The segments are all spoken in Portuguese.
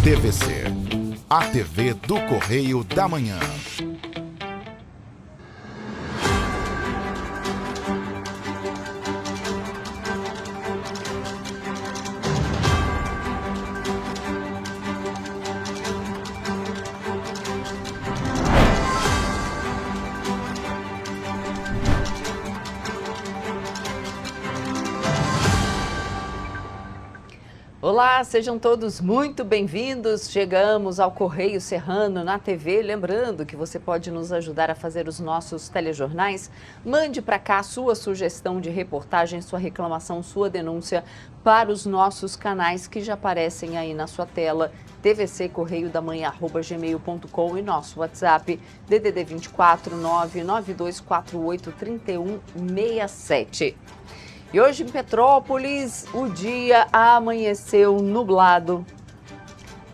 TVC, a TV do Correio da Manhã. Olá, sejam todos muito bem-vindos. Chegamos ao Correio Serrano na TV. Lembrando que você pode nos ajudar a fazer os nossos telejornais. Mande para cá a sua sugestão de reportagem, sua reclamação, sua denúncia para os nossos canais que já aparecem aí na sua tela, tvccorreiodamanhã@gmail.com e nosso WhatsApp DDD 24 99248 3167. E hoje em Petrópolis, o dia amanheceu nublado,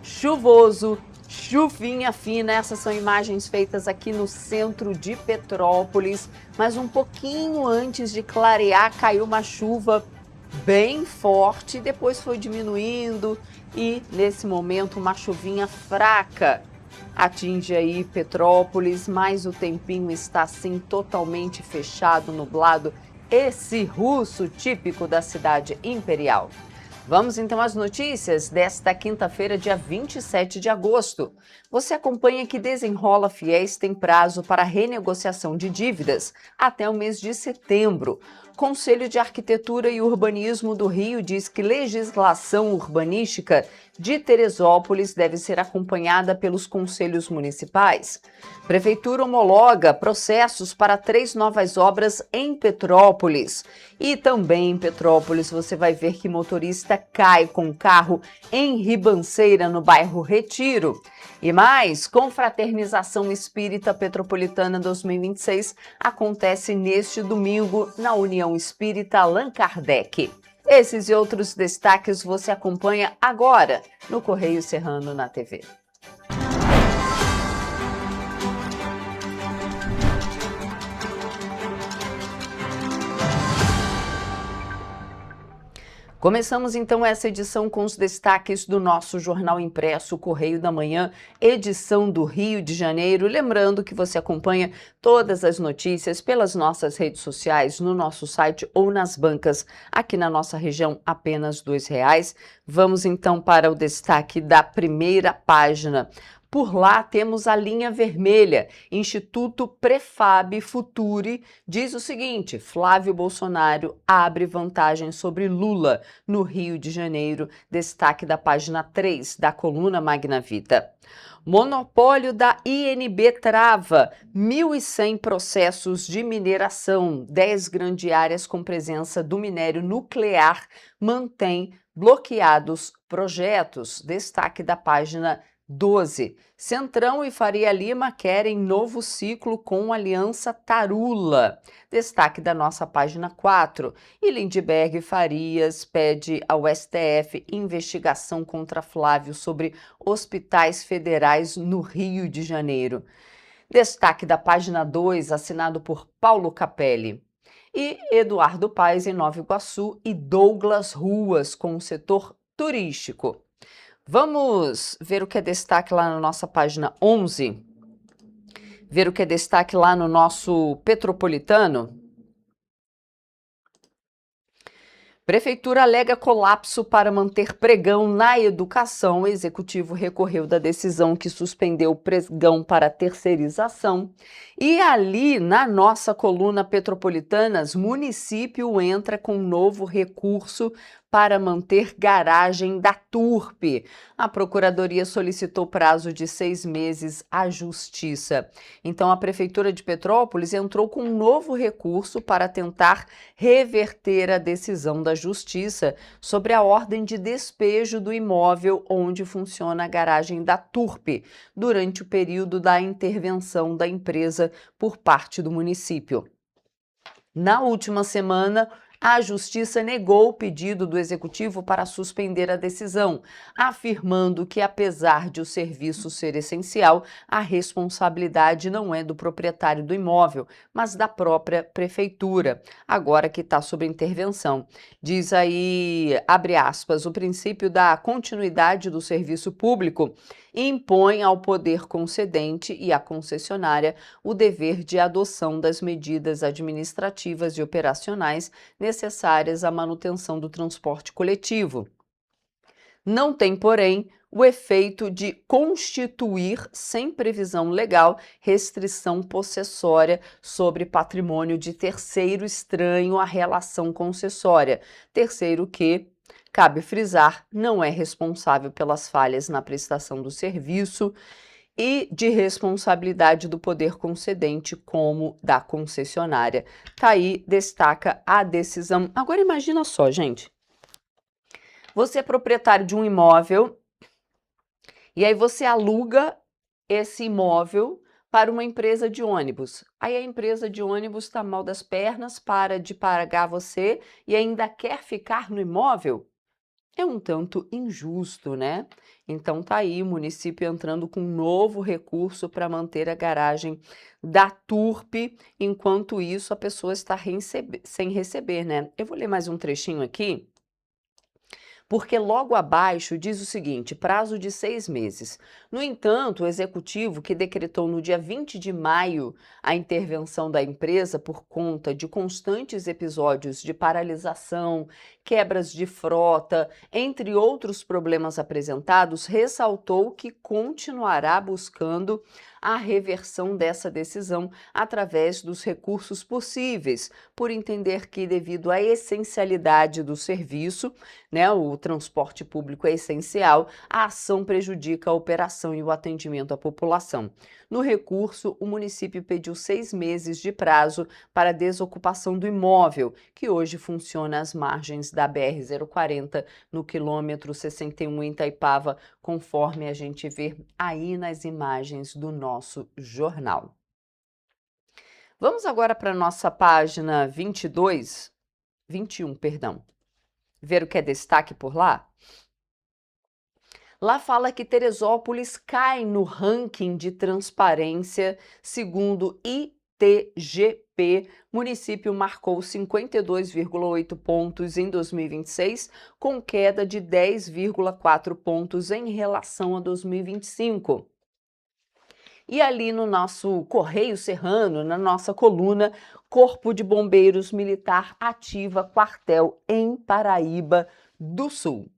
chuvoso, chuvinha fina. Essas são imagens feitas aqui no centro de Petrópolis. Mas um pouquinho antes de clarear, caiu uma chuva bem forte, depois foi diminuindo e, nesse momento, uma chuvinha fraca atinge aí Petrópolis, mas o tempinho está assim totalmente fechado, nublado. Esse russo típico da cidade imperial. Vamos então às notícias desta quinta-feira, dia 27 de agosto. Você acompanha que Desenrola Fiéis tem prazo para renegociação de dívidas até o mês de setembro. Conselho de Arquitetura e Urbanismo do Rio diz que legislação urbanística de Teresópolis deve ser acompanhada pelos conselhos municipais. Prefeitura homologa processos para 3 novas obras em Petrópolis. E também em Petrópolis você vai ver que motorista cai com carro em ribanceira no bairro Retiro. E mais, Confraternização Espírita Petropolitana 2026 acontece neste domingo na União Espírita Allan Kardec. Esses e outros destaques você acompanha agora no Correio Serrano na TV. Começamos então essa edição com os destaques do nosso jornal impresso Correio da Manhã, edição do Rio de Janeiro. Lembrando que você acompanha todas as notícias pelas nossas redes sociais, no nosso site ou nas bancas, aqui na nossa região, apenas R$2. Vamos então para o destaque da primeira página. Por lá temos a linha vermelha. Instituto Prefab Futuri diz o seguinte: Flávio Bolsonaro abre vantagem sobre Lula no Rio de Janeiro. Destaque da página 3 da coluna Magna Vita. Monopólio da INB trava 1.100 processos de mineração. 10 grandes áreas com presença do minério nuclear mantém bloqueados projetos. Destaque da página 12. Centrão e Faria Lima querem novo ciclo com Aliança Tarula. Destaque da nossa página 4. E Lindbergh e Farias pede ao STF investigação contra Flávio sobre hospitais federais no Rio de Janeiro. Destaque da página 2, assinado por Paulo Capelli. E Eduardo Paes em Nova Iguaçu e Douglas Ruas com o setor turístico. Vamos ver o que é destaque lá na nossa página 11? Ver o que é destaque lá no nosso Petropolitano? Prefeitura alega colapso para manter pregão na educação. O executivo recorreu da decisão que suspendeu o pregão para terceirização. E ali, na nossa coluna Petropolitanas, município entra com novo recurso para manter garagem da Turp. A Procuradoria solicitou prazo de 6 meses à Justiça. Então, a Prefeitura de Petrópolis entrou com um novo recurso para tentar reverter a decisão da Justiça sobre a ordem de despejo do imóvel onde funciona a garagem da Turp, durante o período da intervenção da empresa por parte do município. Na última semana, A Justiça negou o pedido do Executivo para suspender a decisão, afirmando que, apesar de o serviço ser essencial, a responsabilidade não é do proprietário do imóvel, mas da própria Prefeitura, agora que está sob intervenção. Diz aí, abre aspas, o princípio da continuidade do serviço público impõe ao poder concedente e à concessionária o dever de adoção das medidas administrativas e operacionais necessárias à manutenção do transporte coletivo. Não tem, porém, o efeito de constituir, sem previsão legal, restrição possessória sobre patrimônio de terceiro estranho à relação concessória. Terceiro que, cabe frisar, não é responsável pelas falhas na prestação do serviço e de responsabilidade do poder concedente como da concessionária. Tá aí, destaca a decisão. Agora imagina só, gente. Você é proprietário de um imóvel e aí você aluga esse imóvel para uma empresa de ônibus. Aí a empresa de ônibus está mal das pernas, para de pagar você e ainda quer ficar no imóvel? É um tanto injusto, né? Então tá aí o município entrando com um novo recurso para manter a garagem da Turp, enquanto isso a pessoa está sem receber, né? Eu vou ler mais um trechinho aqui, porque logo abaixo diz o seguinte, prazo de 6 meses. No entanto, o executivo, que decretou no dia 20 de maio a intervenção da empresa por conta de constantes episódios de paralisação, quebras de frota, entre outros problemas apresentados, ressaltou que continuará buscando a reversão dessa decisão através dos recursos possíveis, por entender que, devido à essencialidade do serviço, né, o transporte público é essencial, a ação prejudica a operação e o atendimento à população. No recurso, o município pediu 6 meses de prazo para a desocupação do imóvel, que hoje funciona às margens da BR-040, no quilômetro 61 em Itaipava, conforme a gente vê aí nas imagens do nosso jornal. Vamos agora para a nossa página 21, perdão. Ver o que é destaque por lá? Lá fala que Teresópolis cai no ranking de transparência, segundo ITGP. Município marcou 52,8 pontos em 2026, com queda de 10,4 pontos em relação a 2025. E ali no nosso Correio Serrano, na nossa coluna, Corpo de Bombeiros Militar ativa quartel em Paraíba do Sul.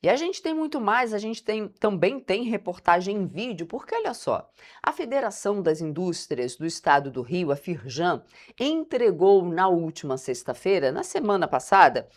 E a gente tem muito mais, a gente também tem reportagem em vídeo, porque olha só, a Federação das Indústrias do Estado do Rio, a Firjan, entregou na última sexta-feira, na semana passada,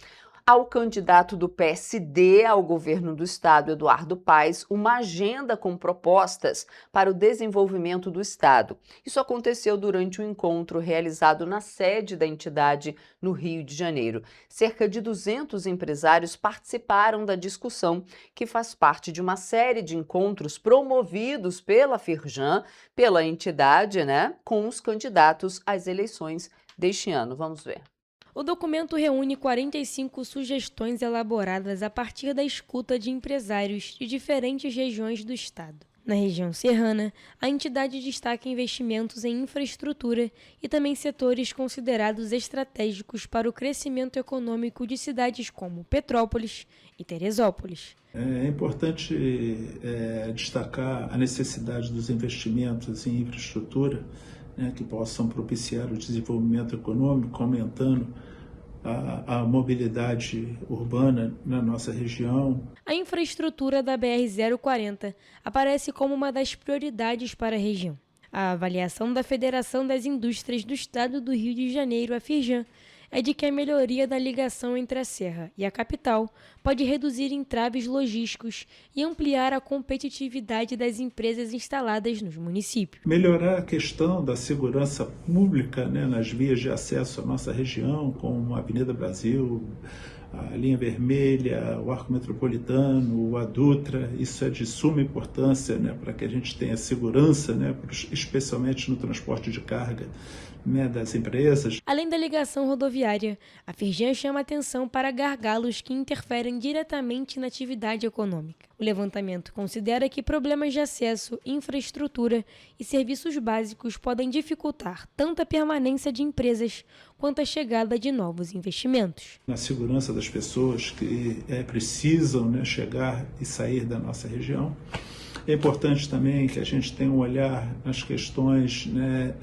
ao candidato do PSD ao governo do estado, Eduardo Paes, uma agenda com propostas para o desenvolvimento do estado. Isso aconteceu durante um encontro realizado na sede da entidade no Rio de Janeiro. Cerca de 200 empresários participaram da discussão, que faz parte de uma série de encontros promovidos pela Firjan, pela entidade, né, com os candidatos às eleições deste ano. Vamos ver. O documento reúne 45 sugestões elaboradas a partir da escuta de empresários de diferentes regiões do estado. Na região serrana, a entidade destaca investimentos em infraestrutura e também setores considerados estratégicos para o crescimento econômico de cidades como Petrópolis e Teresópolis. É importante destacar a necessidade dos investimentos em infraestrutura, né, que possam propiciar o desenvolvimento econômico, aumentando a mobilidade urbana na nossa região. A infraestrutura da BR-040 aparece como uma das prioridades para a região. A avaliação da Federação das Indústrias do Estado do Rio de Janeiro, a Firjan, é de que a melhoria da ligação entre a Serra e a capital pode reduzir entraves logísticos e ampliar a competitividade das empresas instaladas nos municípios. Melhorar a questão da segurança pública, né, nas vias de acesso à nossa região, como a Avenida Brasil, a linha vermelha, o arco metropolitano, a Dutra. Isso é de suma importância, né, para que a gente tenha segurança, né, especialmente no transporte de carga, né, das empresas. Além da ligação rodoviária, a Firjan chama atenção para gargalos que interferem diretamente na atividade econômica. O levantamento considera que problemas de acesso, infraestrutura e serviços básicos podem dificultar tanto a permanência de empresas quanto a chegada de novos investimentos. Na segurança das pessoas que precisam, né, chegar e sair da nossa região. É importante também que a gente tenha um olhar nas questões, né,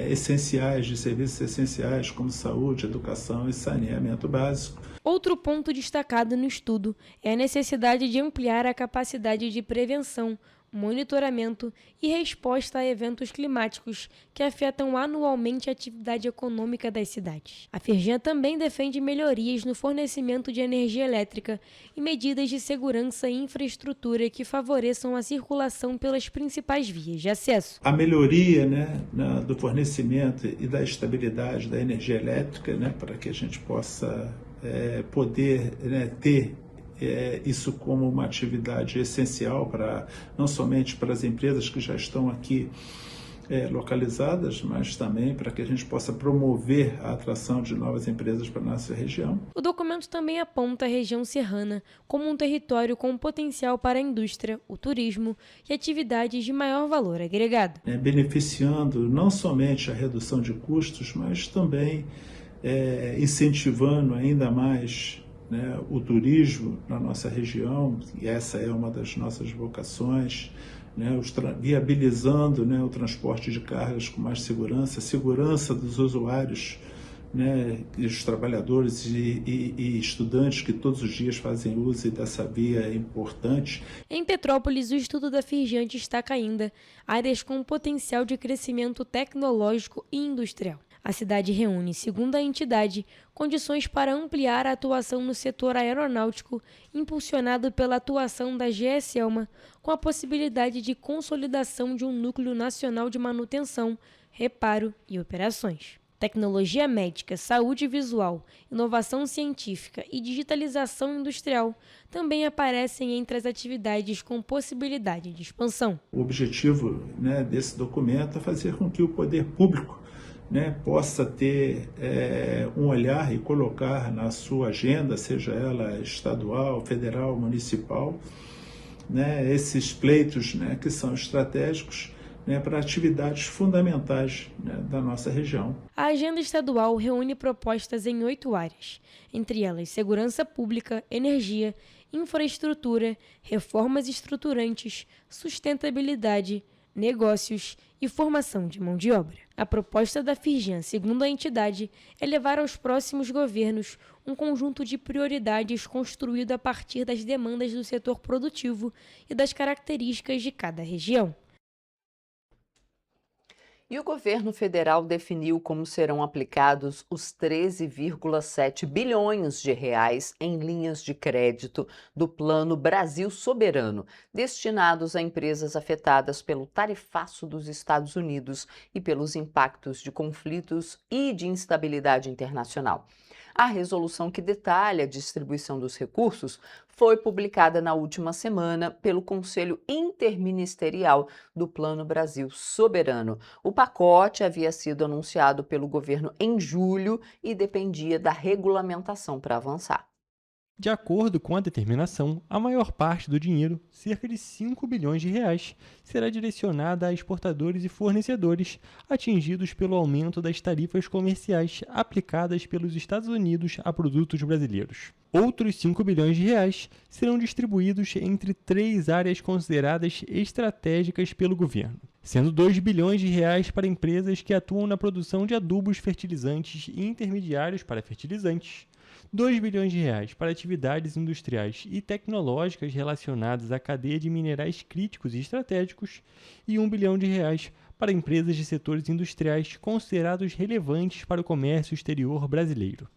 essenciais, de serviços essenciais, como saúde, educação e saneamento básico. Outro ponto destacado no estudo é a necessidade de ampliar a capacidade de prevenção, monitoramento e resposta a eventos climáticos que afetam anualmente a atividade econômica das cidades. A Firjan também defende melhorias no fornecimento de energia elétrica e medidas de segurança e infraestrutura que favoreçam a circulação pelas principais vias de acesso. A melhoria, né, do fornecimento e da estabilidade da energia elétrica, né, para que a gente possa poder, né, ter isso como uma atividade essencial para não somente para as empresas que já estão aqui localizadas, mas também para que a gente possa promover a atração de novas empresas para a nossa região. O documento também aponta a região serrana como um território com potencial para a indústria, o turismo e atividades de maior valor agregado. Beneficiando não somente a redução de custos, mas também incentivando ainda mais, né, o turismo na nossa região, e essa é uma das nossas vocações, né, viabilizando, né, o transporte de cargas com mais segurança dos usuários, né, e os trabalhadores e estudantes que todos os dias fazem uso dessa via importante. Em Petrópolis, o estudo da Firjan destaca ainda áreas com potencial de crescimento tecnológico e industrial. A cidade reúne, segundo a entidade, condições para ampliar a atuação no setor aeronáutico, impulsionado pela atuação da GE Selma, com a possibilidade de consolidação de um núcleo nacional de manutenção, reparo e operações. Tecnologia médica, saúde visual, inovação científica e digitalização industrial também aparecem entre as atividades com possibilidade de expansão. O objetivo, né, desse documento é fazer com que o poder público, né, possa ter um olhar e colocar na sua agenda, seja ela estadual, federal, municipal, né, esses pleitos, né, que são estratégicos, né, para atividades fundamentais, né, da nossa região. A agenda estadual reúne propostas em 8 áreas, entre elas segurança pública, energia, infraestrutura, reformas estruturantes, sustentabilidade, negócios e formação de mão de obra. A proposta da Firjan, segundo a entidade, é levar aos próximos governos um conjunto de prioridades construído a partir das demandas do setor produtivo e das características de cada região. E o governo federal definiu como serão aplicados os 13,7 bilhões de reais em linhas de crédito do Plano Brasil Soberano, destinados a empresas afetadas pelo tarifaço dos Estados Unidos e pelos impactos de conflitos e de instabilidade internacional. A resolução que detalha a distribuição dos recursos foi publicada na última semana pelo Conselho Interministerial do Plano Brasil Soberano. O pacote havia sido anunciado pelo governo em julho e dependia da regulamentação para avançar. De acordo com a determinação, a maior parte do dinheiro, cerca de 5 bilhões de reais, será direcionada a exportadores e fornecedores atingidos pelo aumento das tarifas comerciais aplicadas pelos Estados Unidos a produtos brasileiros. Outros 5 bilhões de reais serão distribuídos entre 3 áreas consideradas estratégicas pelo governo, sendo 2 bilhões de reais para empresas que atuam na produção de adubos fertilizantes e intermediários para fertilizantes, 2 bilhões de reais para atividades industriais e tecnológicas relacionadas à cadeia de minerais críticos e estratégicos e 1 bilhão de reais para empresas de setores industriais considerados relevantes para o comércio exterior brasileiro.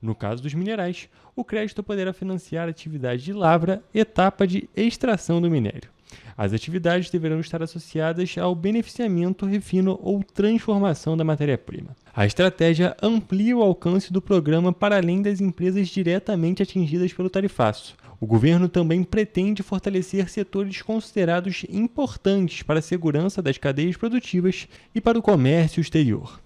No caso dos minerais, o crédito poderá financiar atividade de lavra, etapa de extração do minério. As atividades deverão estar associadas ao beneficiamento, refino ou transformação da matéria-prima. A estratégia amplia o alcance do programa para além das empresas diretamente atingidas pelo tarifaço. O governo também pretende fortalecer setores considerados importantes para a segurança das cadeias produtivas e para o comércio exterior.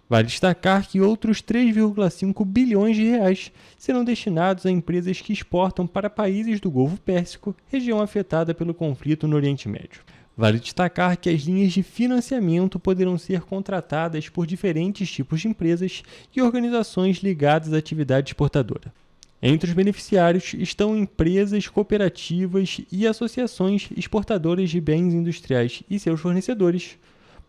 Vale destacar que outros 3,5 bilhões de reais serão destinados a empresas que exportam para países do Golfo Pérsico, região afetada pelo conflito no Oriente Médio. Vale destacar que as linhas de financiamento poderão ser contratadas por diferentes tipos de empresas e organizações ligadas à atividade exportadora. Entre os beneficiários estão empresas, cooperativas e associações exportadoras de bens industriais e seus fornecedores,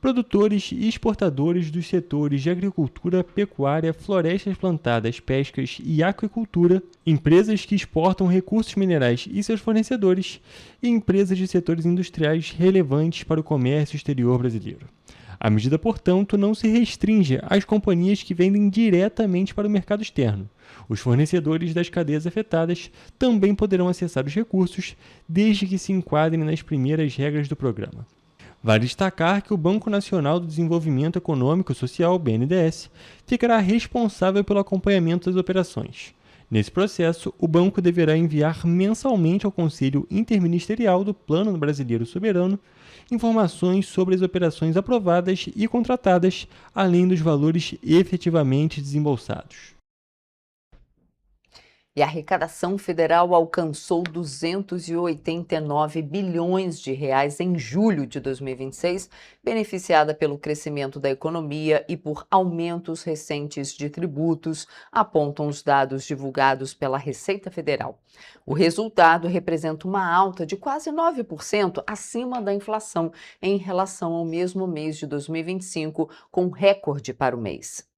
produtores e exportadores dos setores de agricultura, pecuária, florestas plantadas, pescas e aquicultura, empresas que exportam recursos minerais e seus fornecedores, e empresas de setores industriais relevantes para o comércio exterior brasileiro. A medida, portanto, não se restringe às companhias que vendem diretamente para o mercado externo. Os fornecedores das cadeias afetadas também poderão acessar os recursos, desde que se enquadrem nas primeiras regras do programa. Vale destacar que o Banco Nacional do Desenvolvimento Econômico e Social, BNDES, ficará responsável pelo acompanhamento das operações. Nesse processo, o banco deverá enviar mensalmente ao Conselho Interministerial do Plano Brasileiro Soberano informações sobre as operações aprovadas e contratadas, além dos valores efetivamente desembolsados. E a arrecadação federal alcançou 289 bilhões de reais em julho de 2026, beneficiada pelo crescimento da economia e por aumentos recentes de tributos, apontam os dados divulgados pela Receita Federal. O resultado representa uma alta de quase 9% acima da inflação em relação ao mesmo mês de 2025, com recorde para o mês.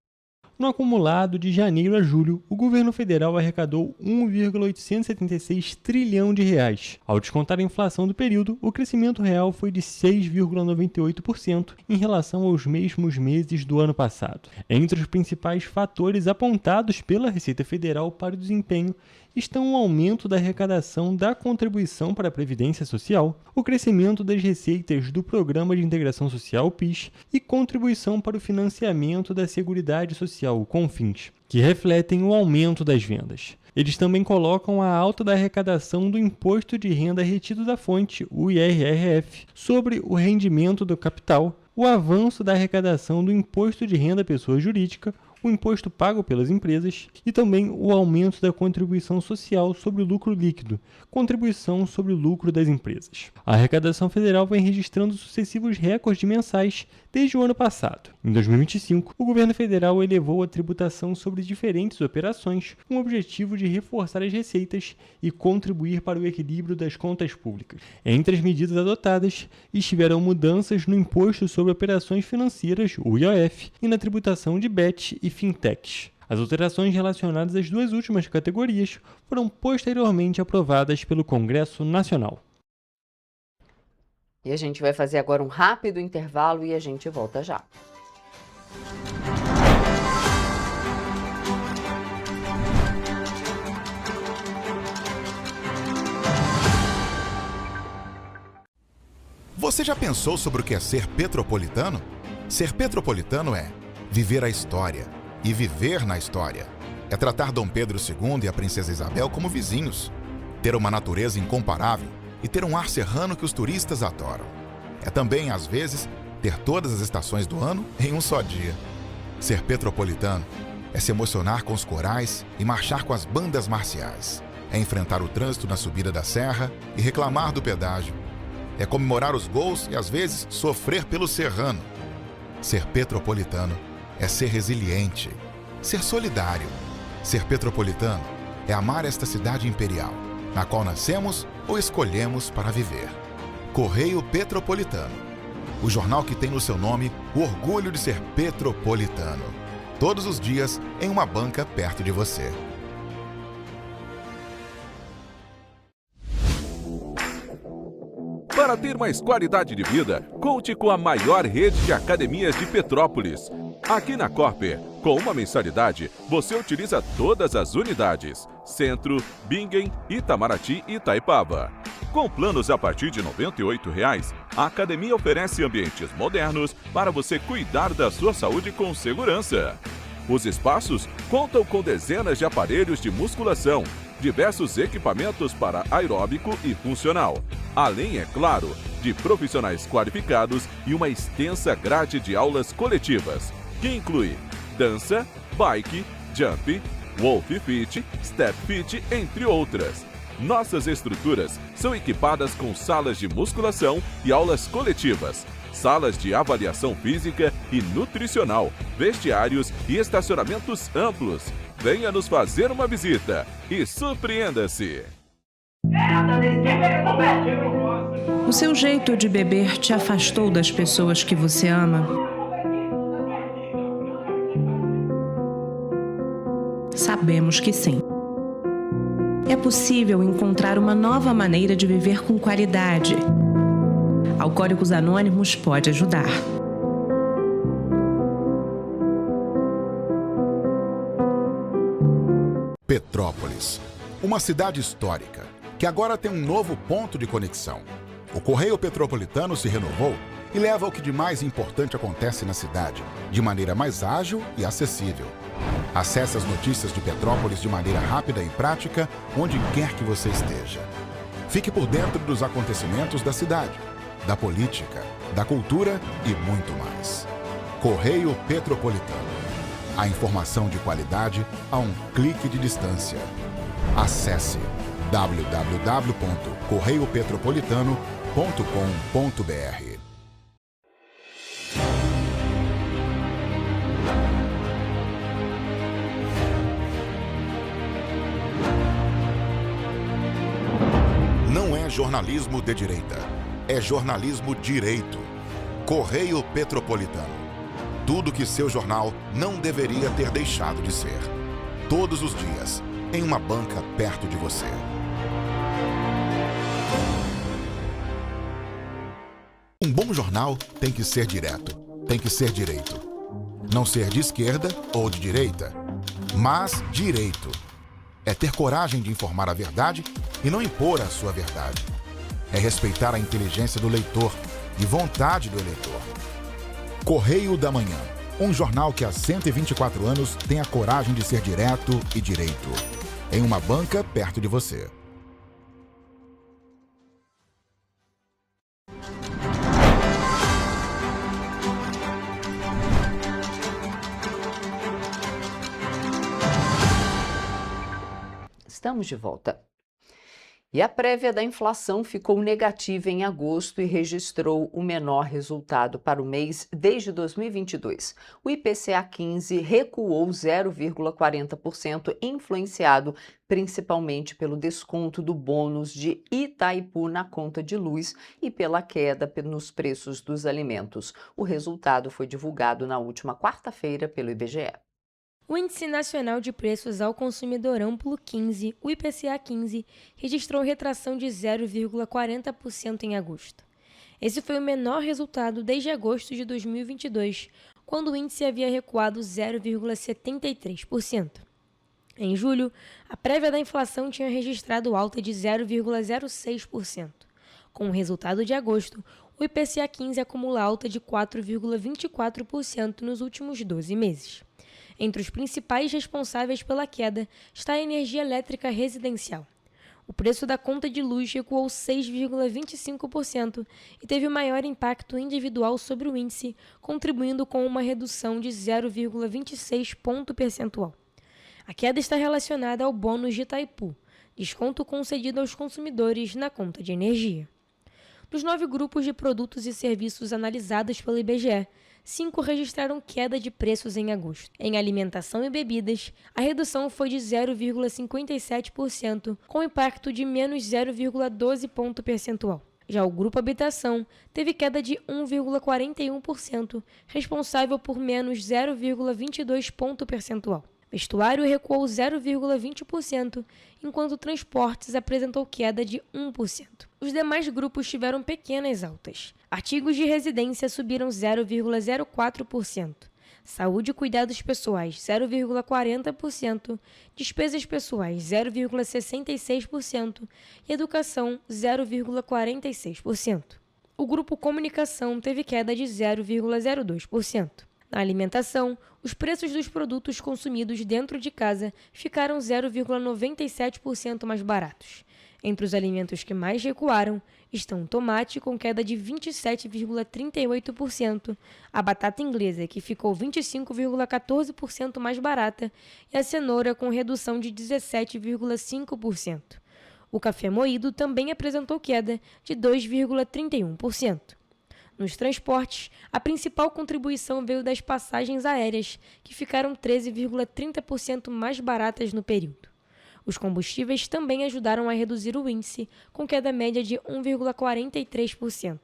No acumulado de janeiro a julho, o governo federal arrecadou 1,876 trilhão de reais. Ao descontar a inflação do período, o crescimento real foi de 6,98% em relação aos mesmos meses do ano passado. Entre os principais fatores apontados pela Receita Federal para o desempenho estão o aumento da arrecadação da contribuição para a Previdência Social, o crescimento das receitas do Programa de Integração Social, PIS, e contribuição para o financiamento da Seguridade Social, CONFINS, que refletem o aumento das vendas. Eles também colocam a alta da arrecadação do Imposto de Renda Retido da Fonte, o IRRF, sobre o rendimento do capital, o avanço da arrecadação do Imposto de Renda à Pessoa Jurídica, o imposto pago pelas empresas e também o aumento da contribuição social sobre o lucro líquido, contribuição sobre o lucro das empresas. A arrecadação federal vem registrando sucessivos recordes mensais desde o ano passado. Em 2025, o governo federal elevou a tributação sobre diferentes operações com o objetivo de reforçar as receitas e contribuir para o equilíbrio das contas públicas. Entre as medidas adotadas estiveram mudanças no Imposto sobre Operações Financeiras, o IOF, e na tributação de BET e fintechs. As alterações relacionadas às duas últimas categorias foram posteriormente aprovadas pelo Congresso Nacional. E a gente vai fazer agora um rápido intervalo e a gente volta já. Você já pensou sobre o que é ser petropolitano? Ser petropolitano é viver a história e viver na história. É tratar Dom Pedro II e a Princesa Isabel como vizinhos, ter uma natureza incomparável e ter um ar serrano que os turistas adoram. É também, às vezes, ter todas as estações do ano em um só dia. Ser petropolitano é se emocionar com os corais e marchar com as bandas marciais. É enfrentar o trânsito na subida da serra e reclamar do pedágio. É comemorar os gols e, às vezes, sofrer pelo serrano. Ser petropolitano é ser resiliente, ser solidário. Ser petropolitano é amar esta cidade imperial, na qual nascemos ou escolhemos para viver. Correio Petropolitano, o jornal que tem no seu nome o orgulho de ser petropolitano. Todos os dias em uma banca perto de você. Para ter mais qualidade de vida, conte com a maior rede de academias de Petrópolis. Aqui na Corper, com uma mensalidade, você utiliza todas as unidades: Centro, Bingen, Itamaraty e Itaipava. Com planos a partir de R$ 98,00, a academia oferece ambientes modernos para você cuidar da sua saúde com segurança. Os espaços contam com dezenas de aparelhos de musculação, diversos equipamentos para aeróbico e funcional, além, é claro, de profissionais qualificados e uma extensa grade de aulas coletivas, que inclui dança, bike, jump, Wolf Fit, Step Fit, entre outras. Nossas estruturas são equipadas com salas de musculação e aulas coletivas, salas de avaliação física e nutricional, vestiários e estacionamentos amplos. Venha nos fazer uma visita e surpreenda-se! O seu jeito de beber te afastou das pessoas que você ama? Sabemos que sim. É possível encontrar uma nova maneira de viver com qualidade. Alcoólicos Anônimos pode ajudar. Petrópolis, uma cidade histórica, que agora tem um novo ponto de conexão. O Correio Petropolitano se renovou e leva o que de mais importante acontece na cidade, de maneira mais ágil e acessível. Acesse as notícias de Petrópolis de maneira rápida e prática, onde quer que você esteja. Fique por dentro dos acontecimentos da cidade, da política, da cultura e muito mais. Correio Petropolitano. A informação de qualidade a um clique de distância. Acesse www.correiopetropolitano.com.br. Não é jornalismo de direita, é jornalismo direito. Correio Petropolitano. Tudo que seu jornal não deveria ter deixado de ser. Todos os dias, em uma banca perto de você. Um bom jornal tem que ser direto, tem que ser direito. Não ser de esquerda ou de direita, mas direito. É ter coragem de informar a verdade e não impor a sua verdade. É respeitar a inteligência do leitor e vontade do eleitor. Correio da Manhã, um jornal que há 124 anos tem a coragem de ser direto e direito. Em uma banca perto de você. Estamos de volta. E a prévia da inflação ficou negativa em agosto e registrou o menor resultado para o mês desde 2022. O IPCA 15 recuou 0,40%, influenciado principalmente pelo desconto do bônus de Itaipu na conta de luz e pela queda nos preços dos alimentos. O resultado foi divulgado na última quarta-feira pelo IBGE. O Índice Nacional de Preços ao Consumidor Amplo 15, o IPCA 15, registrou retração de 0,40% em agosto. Esse foi o menor resultado desde agosto de 2022, quando o índice havia recuado 0,73%. Em julho, a prévia da inflação tinha registrado alta de 0,06%. Com o resultado de agosto, o IPCA 15 acumula alta de 4,24% nos últimos 12 meses. Entre os principais responsáveis pela queda está a energia elétrica residencial. O preço da conta de luz recuou 6,25% e teve o maior impacto individual sobre o índice, contribuindo com uma redução de 0,26 ponto percentual. A queda está relacionada ao bônus de Itaipu, desconto concedido aos consumidores na conta de energia. Dos 9 grupos de produtos e serviços analisados pelo IBGE, 5 registraram queda de preços em agosto. Em alimentação e bebidas, a redução foi de 0,57%, com impacto de menos 0,12 ponto percentual. Já o grupo habitação teve queda de 1,41%, responsável por menos 0,22 ponto percentual. Vestuário recuou 0,20%, enquanto transportes apresentou queda de 1%. Os demais grupos tiveram pequenas altas. Artigos de residência subiram 0,04%. saúde e cuidados pessoais 0,40%, despesas pessoais 0,66% e educação 0,46%. O grupo comunicação teve queda de 0,02%. Na alimentação, os preços dos produtos consumidos dentro de casa ficaram 0,97% mais baratos. Entre os alimentos que mais recuaram estão o tomate, com queda de 27,38%, a batata inglesa, que ficou 25,14% mais barata, e a cenoura, com redução de 17,5%. O café moído também apresentou queda de 2,31%. Nos transportes, a principal contribuição veio das passagens aéreas, que ficaram 13,30% mais baratas no período. Os combustíveis também ajudaram a reduzir o índice, com queda média de 1,43%.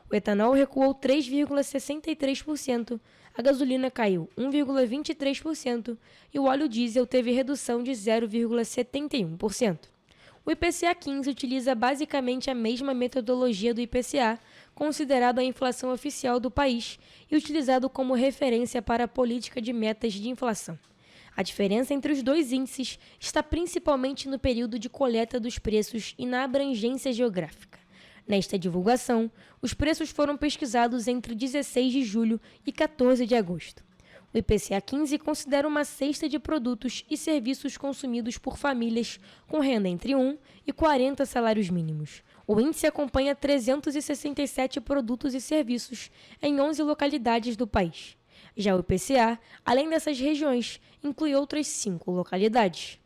O etanol recuou 3,63%, a gasolina caiu 1,23% e o óleo diesel teve redução de 0,71%. O IPCA 15 utiliza basicamente a mesma metodologia do IPCA, considerado a inflação oficial do país e utilizado como referência para a política de metas de inflação. A diferença entre os dois índices está principalmente no período de coleta dos preços e na abrangência geográfica. Nesta divulgação, os preços foram pesquisados entre 16 de julho e 14 de agosto. O IPCA 15 considera uma cesta de produtos e serviços consumidos por famílias com renda entre 1 e 40 salários mínimos. O índice acompanha 367 produtos e serviços em 11 localidades do país. Já o IPCA, além dessas regiões, inclui outras 5 localidades.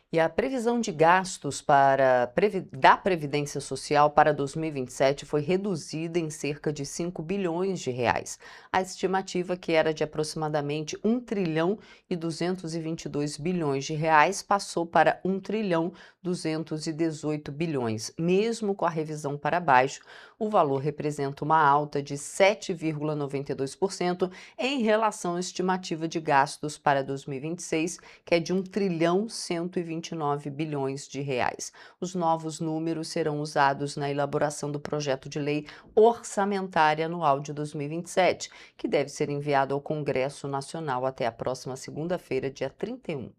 E a previsão de gastos da Previdência Social para 2027 foi reduzida em cerca de 5 bilhões de reais. A estimativa, que era de aproximadamente 1 trilhão e 222 bilhões de reais, passou para 1 trilhão 218 bilhões. Mesmo com a revisão para baixo, o valor representa uma alta de 7,92% em relação à estimativa de gastos para 2026, que é de 1 trilhão 129 bilhões de reais. Os novos números serão usados na elaboração do projeto de lei orçamentária anual de 2027, que deve ser enviado ao Congresso Nacional até a próxima segunda-feira, dia 31.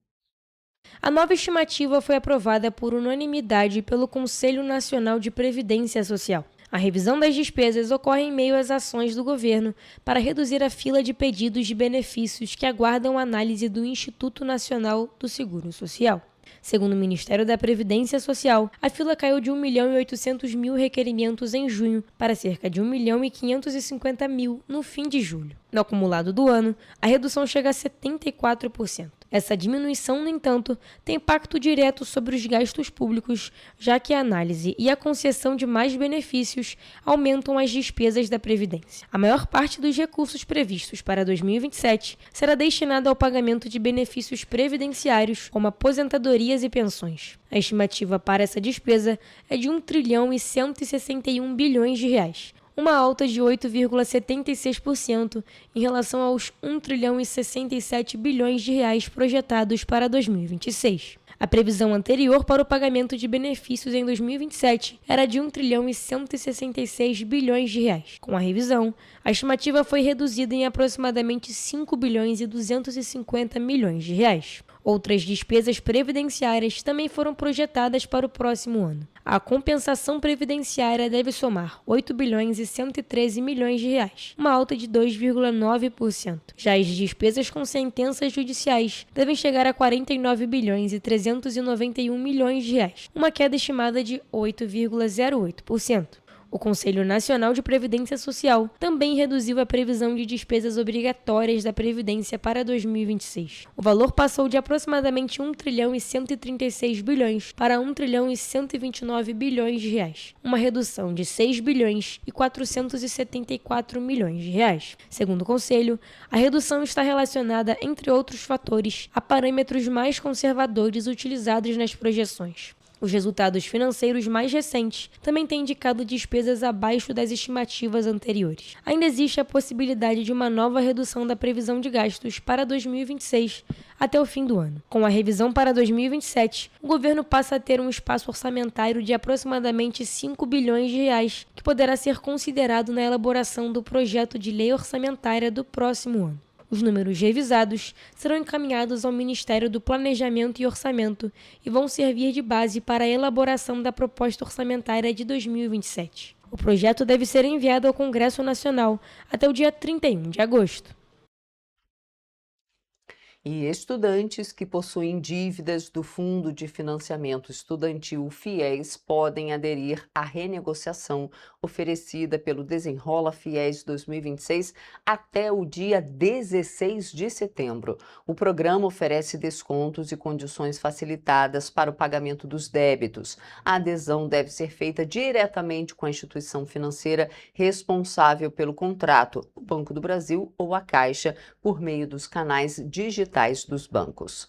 A nova estimativa foi aprovada por unanimidade pelo Conselho Nacional de Previdência Social. A revisão das despesas ocorre em meio às ações do governo para reduzir a fila de pedidos de benefícios que aguardam análise do Instituto Nacional do Seguro Social. Segundo o Ministério da Previdência Social, a fila caiu de 1.800.000 requerimentos em junho para cerca de 1.550.000 no fim de julho. No acumulado do ano, a redução chega a 74%. Essa diminuição, no entanto, tem impacto direto sobre os gastos públicos, já que a análise e a concessão de mais benefícios aumentam as despesas da Previdência. A maior parte dos recursos previstos para 2027 será destinada ao pagamento de benefícios previdenciários, como aposentadorias e pensões. A estimativa para essa despesa é de 1 trilhão e 161 bilhões de reais. Uma alta de 8,76% em relação aos 1 trilhão e 67 bilhões de reais projetados para 2026. A previsão anterior para o pagamento de benefícios em 2027 era de 1 trilhão e 166 bilhões de reais. Com a revisão, a estimativa foi reduzida em aproximadamente 5 bilhões e 250 milhões de reais. Outras despesas previdenciárias também foram projetadas para o próximo ano. A compensação previdenciária deve somar 8 bilhões e 113 milhões de reais, uma alta de 2,9%. Já as despesas com sentenças judiciais devem chegar a 49 bilhões e 391 milhões de reais, uma queda estimada de 8,08%. O Conselho Nacional de Previdência Social também reduziu a previsão de despesas obrigatórias da Previdência para 2026. O valor passou de aproximadamente 1 trilhão e 136 bilhões para 1 trilhão e 129 bilhões de reais, uma redução de 6 bilhões e 474 milhões de reais. Segundo o Conselho, a redução está relacionada, entre outros fatores, a parâmetros mais conservadores utilizados nas projeções. Os resultados financeiros mais recentes também têm indicado despesas abaixo das estimativas anteriores. Ainda existe a possibilidade de uma nova redução da previsão de gastos para 2026 até o fim do ano. Com a revisão para 2027, o governo passa a ter um espaço orçamentário de aproximadamente 5 bilhões de reais, que poderá ser considerado na elaboração do projeto de lei orçamentária do próximo ano. Os números revisados serão encaminhados ao Ministério do Planejamento e Orçamento e vão servir de base para a elaboração da proposta orçamentária de 2027. O projeto deve ser enviado ao Congresso Nacional até o dia 31 de agosto. E estudantes que possuem dívidas do Fundo de Financiamento Estudantil FIES podem aderir à renegociação oferecida pelo Desenrola FIES 2026 até o dia 16 de setembro. O programa oferece descontos e condições facilitadas para o pagamento dos débitos. A adesão deve ser feita diretamente com a instituição financeira responsável pelo contrato, o Banco do Brasil ou a Caixa, por meio dos canais digitais dos bancos.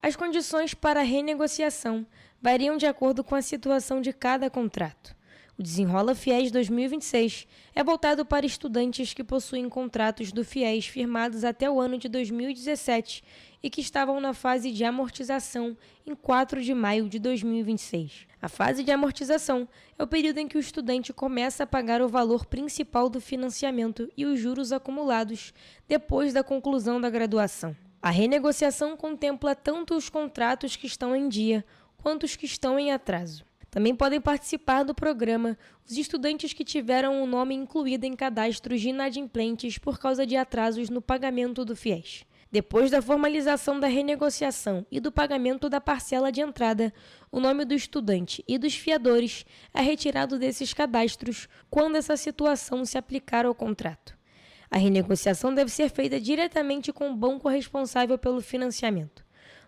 As condições para a renegociação variam de acordo com a situação de cada contrato. O Desenrola FIES 2026 é voltado para estudantes que possuem contratos do FIES firmados até o ano de 2017 e que estavam na fase de amortização em 4 de maio de 2026. A fase de amortização é o período em que o estudante começa a pagar o valor principal do financiamento e os juros acumulados depois da conclusão da graduação. A renegociação contempla tanto os contratos que estão em dia quanto os que estão em atraso. Também podem participar do programa os estudantes que tiveram o nome incluído em cadastros de inadimplentes por causa de atrasos no pagamento do FIES. Depois da formalização da renegociação e do pagamento da parcela de entrada, o nome do estudante e dos fiadores é retirado desses cadastros quando essa situação se aplicar ao contrato. A renegociação deve ser feita diretamente com o banco responsável pelo financiamento.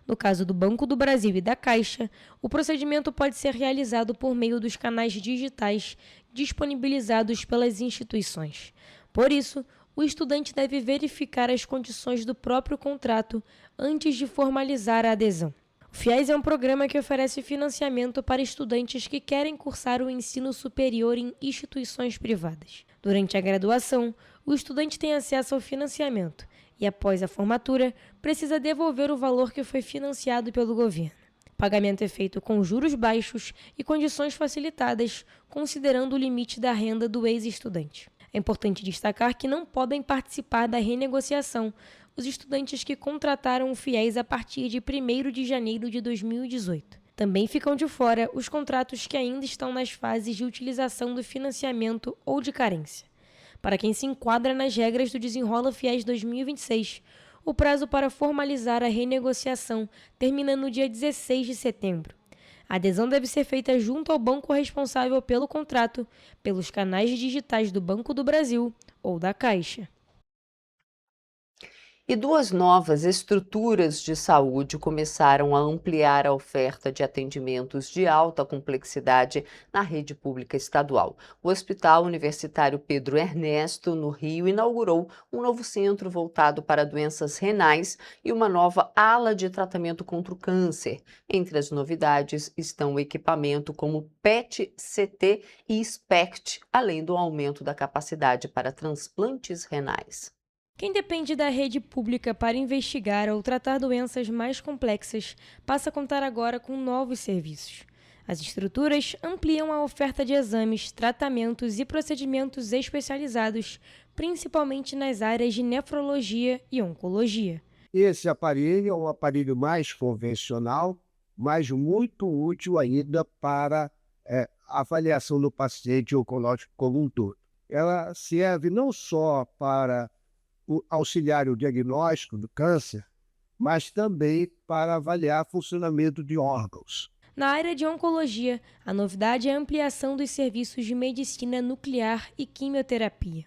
No caso do Banco do Brasil e da Caixa, o procedimento pode ser realizado por meio dos canais digitais disponibilizados pelas instituições. Por isso, o estudante deve verificar as condições do próprio contrato antes de formalizar a adesão. O FIES é um programa que oferece financiamento para estudantes que querem cursar o ensino superior em instituições privadas. Durante a graduação, o estudante tem acesso ao financiamento e, após a formatura, precisa devolver o valor que foi financiado pelo governo. O pagamento é feito com juros baixos e condições facilitadas, considerando o limite da renda do ex-estudante. É importante destacar que não podem participar da renegociação os estudantes que contrataram o FIES a partir de 1º de janeiro de 2018. Também ficam de fora os contratos que ainda estão nas fases de utilização do financiamento ou de carência. Para quem se enquadra nas regras do Desenrola FIES 2026, o prazo para formalizar a renegociação termina no dia 16 de setembro. A adesão deve ser feita junto ao banco responsável pelo contrato, pelos canais digitais do Banco do Brasil ou da Caixa. E 2 novas estruturas de saúde começaram a ampliar a oferta de atendimentos de alta complexidade na rede pública estadual. O Hospital Universitário Pedro Ernesto, no Rio, inaugurou um novo centro voltado para doenças renais e uma nova ala de tratamento contra o câncer. Entre as novidades estão o equipamento como PET-CT e SPECT, além do aumento da capacidade para transplantes renais. Quem depende da rede pública para investigar ou tratar doenças mais complexas passa a contar agora com novos serviços. As estruturas ampliam a oferta de exames, tratamentos e procedimentos especializados, principalmente nas áreas de nefrologia e oncologia. Esse aparelho é um aparelho mais convencional, mas muito útil ainda para a avaliação do paciente oncológico como um todo. Ela serve não só para auxiliar o diagnóstico do câncer, mas também para avaliar funcionamento de órgãos. Na área de oncologia, a novidade é a ampliação dos serviços de medicina nuclear e quimioterapia.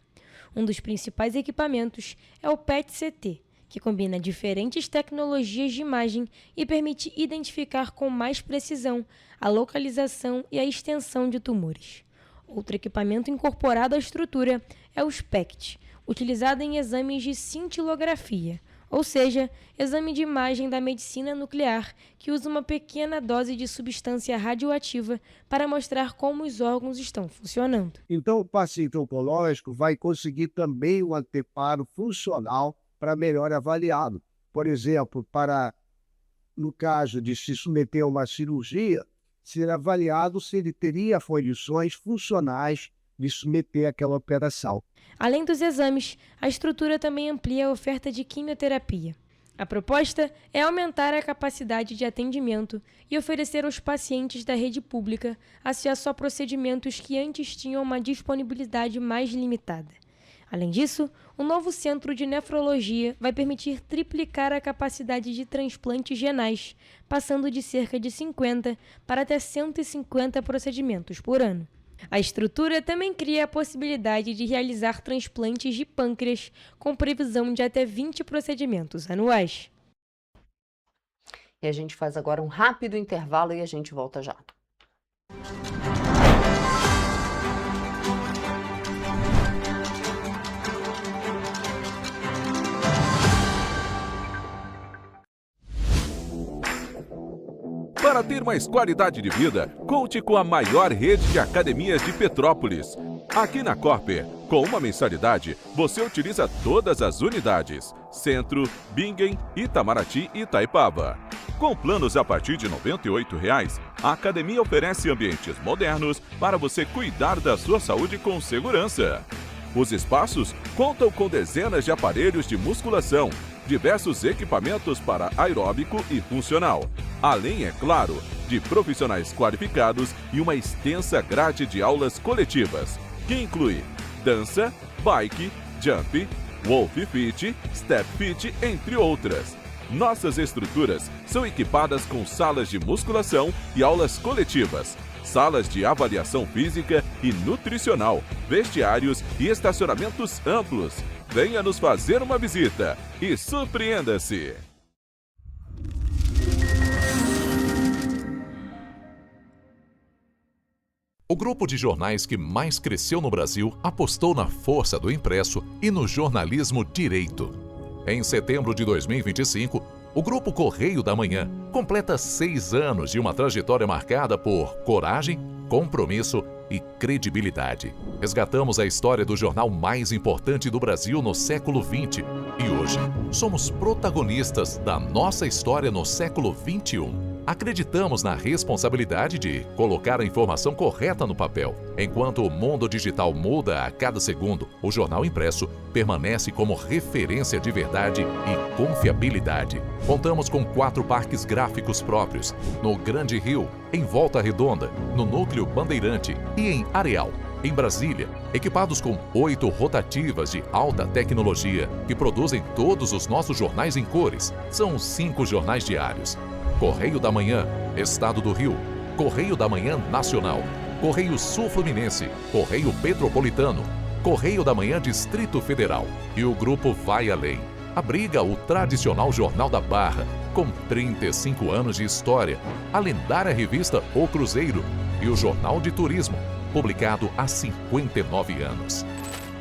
Um dos principais equipamentos é o PET-CT, que combina diferentes tecnologias de imagem e permite identificar com mais precisão a localização e a extensão de tumores. Outro equipamento incorporado à estrutura é o SPECT, utilizado em exames de cintilografia, ou seja, exame de imagem da medicina nuclear, que usa uma pequena dose de substância radioativa para mostrar como os órgãos estão funcionando. Então, o paciente oncológico vai conseguir também um anteparo funcional para melhor avaliá-lo. Por exemplo, no caso de se submeter a uma cirurgia, ser avaliado se ele teria condições funcionais de submeter àquela operação. Além dos exames, a estrutura também amplia a oferta de quimioterapia. A proposta é aumentar a capacidade de atendimento e oferecer aos pacientes da rede pública acesso a procedimentos que antes tinham uma disponibilidade mais limitada. Além disso, o novo centro de nefrologia vai permitir triplicar a capacidade de transplantes renais, passando de cerca de 50 para até 150 procedimentos por ano. A estrutura também cria a possibilidade de realizar transplantes de pâncreas, com previsão de até 20 procedimentos anuais. E a gente faz agora um rápido intervalo e a gente volta já. Para ter mais qualidade de vida, conte com a maior rede de academias de Petrópolis. Aqui na Corper, com uma mensalidade, você utiliza todas as unidades: Centro, Bingen, Itamaraty e Itaipava. Com planos a partir de R$ 98,00, a academia oferece ambientes modernos para você cuidar da sua saúde com segurança. Os espaços contam com dezenas de aparelhos de musculação, diversos equipamentos para aeróbico e funcional, além, é claro, de profissionais qualificados e uma extensa grade de aulas coletivas, que inclui dança, bike, jump, wolf fit, step fit, entre outras. Nossas estruturas são equipadas com salas de musculação e aulas coletivas, salas de avaliação física e nutricional, vestiários e estacionamentos amplos. Venha nos fazer uma visita e surpreenda-se! O grupo de jornais que mais cresceu no Brasil apostou na força do impresso e no jornalismo direito. Em setembro de 2025, o Grupo Correio da Manhã completa 6 anos de uma trajetória marcada por coragem, compromisso e credibilidade. Resgatamos a história do jornal mais importante do Brasil no século XX e hoje somos protagonistas da nossa história no século XXI. Acreditamos na responsabilidade de colocar a informação correta no papel. Enquanto o mundo digital muda a cada segundo, o jornal impresso permanece como referência de verdade e confiabilidade. Contamos com 4 parques gráficos próprios, no Grande Rio, em Volta Redonda, no Núcleo Bandeirante e em Areal, em Brasília, equipados com 8 rotativas de alta tecnologia que produzem todos os nossos jornais em cores. São 5 jornais diários. Correio da Manhã, Estado do Rio, Correio da Manhã Nacional, Correio Sul-Fluminense, Correio Petropolitano, Correio da Manhã Distrito Federal. E o grupo vai além. Abriga o tradicional Jornal da Barra, com 35 anos de história, a lendária revista O Cruzeiro e o Jornal de Turismo, publicado há 59 anos.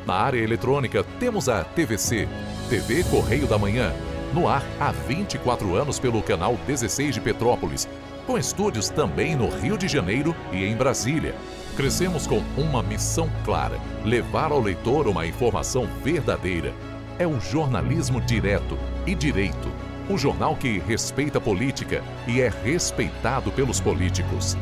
Na área eletrônica, temos a TVC, TV Correio da Manhã, no ar há 24 anos pelo canal 16 de Petrópolis, com estúdios também no Rio de Janeiro e em Brasília. Crescemos com uma missão clara: levar ao leitor uma informação verdadeira. É o jornalismo direto e direito, um jornal que respeita a política e é respeitado pelos políticos.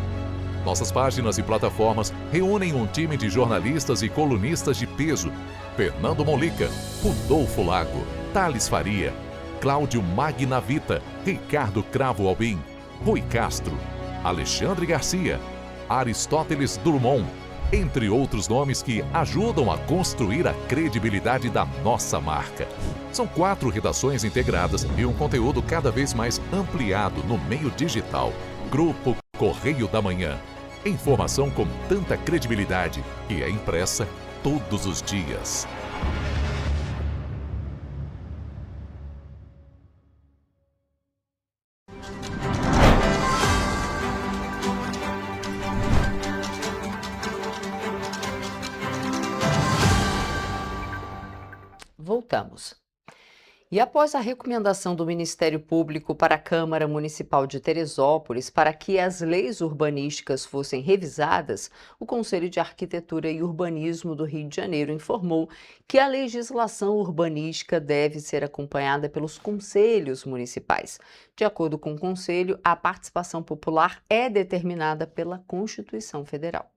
Nossas páginas e plataformas reúnem um time de jornalistas e colunistas de peso: Fernando Molica, Rodolfo Lago, Thales Faria, Cláudio Magnavita, Ricardo Cravo Albim, Rui Castro, Alexandre Garcia, Aristóteles Drummond, entre outros nomes que ajudam a construir a credibilidade da nossa marca. São 4 redações integradas e um conteúdo cada vez mais ampliado no meio digital. Grupo Correio da Manhã. Informação com tanta credibilidade que é impressa todos os dias. Voltamos. E após a recomendação do Ministério Público para a Câmara Municipal de Teresópolis para que as leis urbanísticas fossem revisadas, o Conselho de Arquitetura e Urbanismo do Rio de Janeiro informou que a legislação urbanística deve ser acompanhada pelos conselhos municipais. De acordo com o Conselho, a participação popular é determinada pela Constituição Federal.